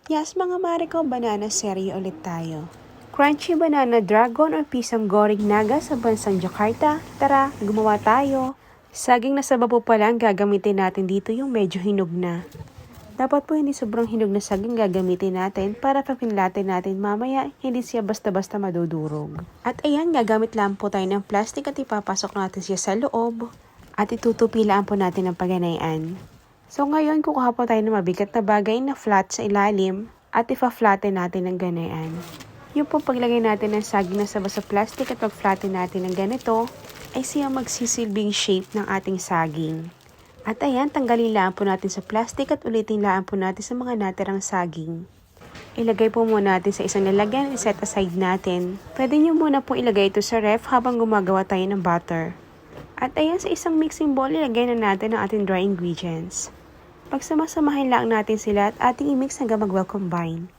Yes mga mare ko, banana serye ulit tayo. Crunchy banana dragon o pisang goring naga sa bansang Jakarta. Tara, gumawa tayo. Saging na sa babo pa lang, gagamitin natin dito yung medyo hinog na. Dapat po hindi sobrang hinog na saging gagamitin natin para pag pinlatin natin mamaya, hindi siya basta-basta madudurog. At ayan, gagamit lang po tayo ng plastic at ipapasok natin siya sa loob. At itutupilaan po natin ang paganayan. So ngayon, kukuha po tayo ng mabigat na bagay na flat sa ilalim at ipa-flatten natin ng ganayan. Yung po paglagay natin ng saging na sa plastic at pag-flatten natin ng ganito, ay siya magsisilbing shape ng ating saging. At ayan, tanggalin lang po natin sa plastic at ulitin lang po natin sa mga natirang saging. Ilagay po muna natin sa isang lalagyan at set aside natin. Pwede nyo muna po ilagay ito sa ref habang gumagawa tayo ng butter. At ayan, sa isang mixing bowl, ilagay na natin ang ating dry ingredients. Pagsamasamahin lang natin sila at ating i-mix hanggang mag-well combine.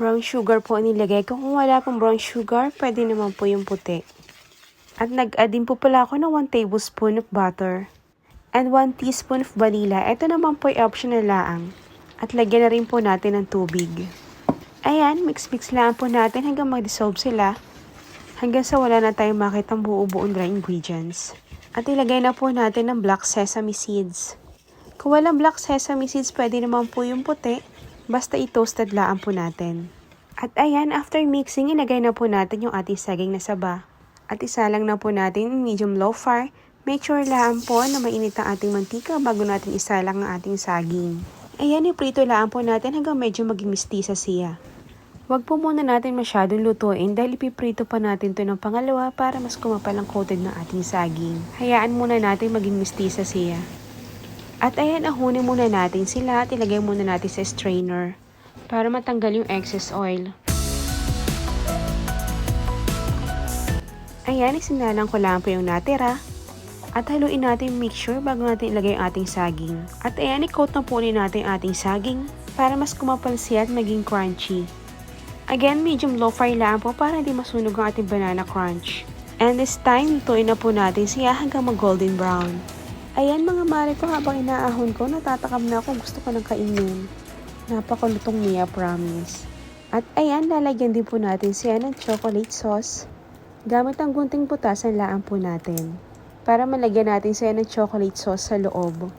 Brown sugar po nilagay ko. Kung wala pong brown sugar, pwede naman po yung puti. At nag-add din po pala ako ng 1 tablespoon of butter. And 1 teaspoon of vanilla. Ito naman po ay optional laang. At lagyan na rin po natin ng tubig. Ayan, mix-mix lang po natin hanggang mag-dissolve sila. Hanggang sa wala na tayong makitang buo-buong dry ingredients. At ilagay na po natin ng black sesame seeds. Kung walang black sesame seeds, pwede naman po yung puti. Basta i-toasted lang po natin. At ayan, after mixing, ilagay na po natin yung ating saging na saba. At isalang na po natin medium low fire. Make sure lang po na mainit ang ating mantika bago natin isalang ang ating saging. Ayan, iprito lang po natin hanggang medyo maging mistisa siya. Huwag po muna natin masyadong lutuin dahil ipiprito pa natin to ng pangalawa para mas kumapal ang coated ng ating saging. Hayaan muna natin maging mistisa siya. At ayan, ahunin muna natin sila at ilagay muna natin sa strainer para matanggal yung excess oil. Ayan, isinalang ko lang po yung natira. At haluin natin yung mixture bago natin ilagay yung ating saging. At ayan, i-coat na po natin yung ating saging para mas kumapal siya at maging crunchy. Again, medium low fire lang po para hindi masunog ang ating banana crunch. And this time, lutuin na po natin siya hanggang mag-golden brown. Ayan mga mare ko, habang inaahon ko, natatakam na ako, gusto ko nang kainin. Napakalutong niya, promise. At ayan, lalagyan din po natin siya ng chocolate sauce. Gamit ang gunting putasan lang po natin. Para malagyan natin siya ng chocolate sauce sa loob.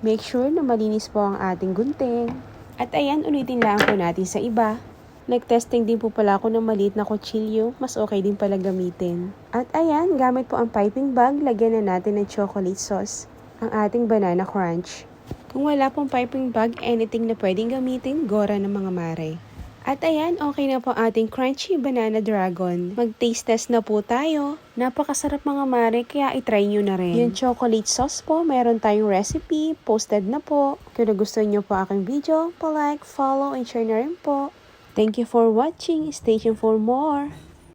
Make sure na malinis po ang ating gunting. At ayan, ulitin lang po natin sa iba. Nag-testing din po pala ako ng maliit na kutsilyo, mas okay din pala gamitin. At ayan, gamit po ang piping bag, lagyan na natin ng chocolate sauce ang ating banana crunch. Kung wala pong piping bag, anything na pwedeng gamitin, gora ng mga mare. At ayan, okay na po ating crunchy banana dragon. Mag-taste test na po tayo. Napakasarap mga mare, kaya itry nyo na rin. Yung chocolate sauce po, meron tayong recipe, posted na po. Kung nagustuhan nyo po aking video, pa-like, follow, and share na rin po. Thank you for watching. Stay tuned for more.